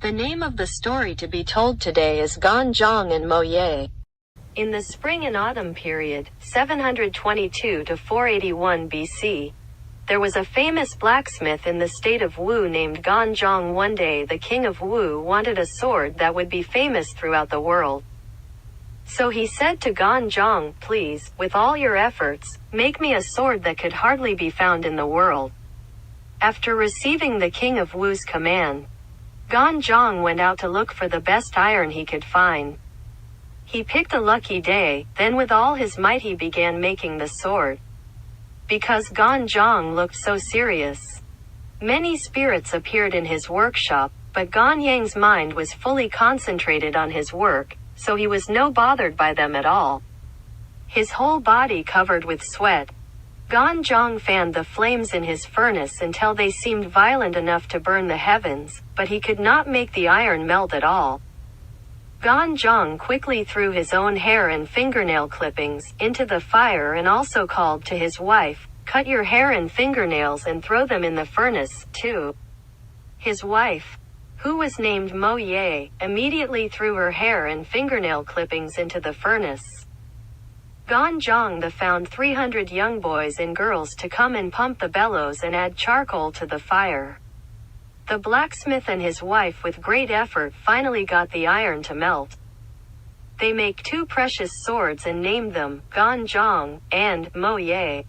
The name of the story to be told today is Gan Jiang Went Moye. In the spring and autumn period, 722 to 481 BC, there was a famous blacksmith in the state of Wu named Gan Jiang. One day the king of Wu wanted a sword that would be famous throughout the world. So he said to Gan Jiang, "Please, with all your efforts, make me a sword that could hardly be found in the world." After receiving the king of Wu's command, Gan Jiang went out to look for the best iron he could find. He picked a lucky day, then with all his might he began making the sword. Because Gan Jiang looked so serious, many spirits appeared in his workshop, but Gan Yang's mind was fully concentrated on his work, so he was no bothered by them at all. His whole body covered with sweat, Gan Jiang fanned the flames in his furnace until they seemed violent enough to burn the heavens, but he could not make the iron melt at all. Gan Jiang quickly threw his own hair and fingernail clippings into the fire and also called to his wife, "Cut your hair and fingernails and throw them in the furnace, too." His wife, who was named Mo Ye, immediately threw her hair and fingernail clippings into the furnace. Gan Jiang found 300 young boys and girls to come and pump the bellows and add charcoal to the fire. The blacksmith and his wife with great effort finally got the iron to melt. They make two precious swords and named them Gan Jiang and Mo Ye.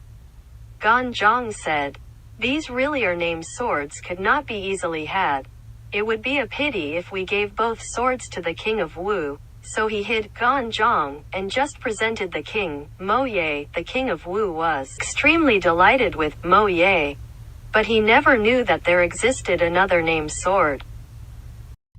Gan Jiang said, "These really are named swords could not be easily had. It would be a pity if we gave both swords to the king of Wu." So he hid Gan Jiang and just presented the king, Mo Ye. The king of Wu was extremely delighted with Mo Ye, but he never knew that there existed another named sword.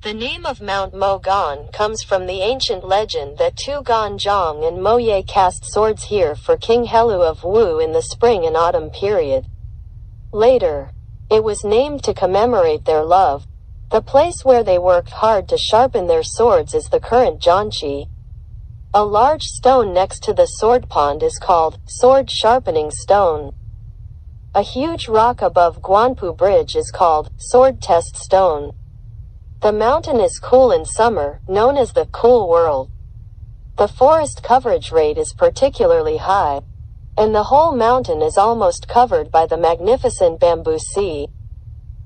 The name of Mount Mo Gan comes from the ancient legend that two Gan Jiang and Mo Ye cast swords here for King Helu of Wu in the spring and autumn period. Later, it was named to commemorate their love. The place where they worked hard to sharpen their swords is the current Jiangqi. A large stone next to the sword pond is called Sword Sharpening Stone. A huge rock above Guanpu Bridge is called Sword Test Stone. The mountain is cool in summer, known as the Cool World. The forest coverage rate is particularly high, and the whole mountain is almost covered by the magnificent bamboo sea.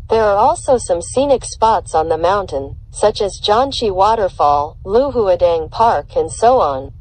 There are also some scenic spots on the mountain, such as Jiangqi Waterfall, Luhuadang Park and so on.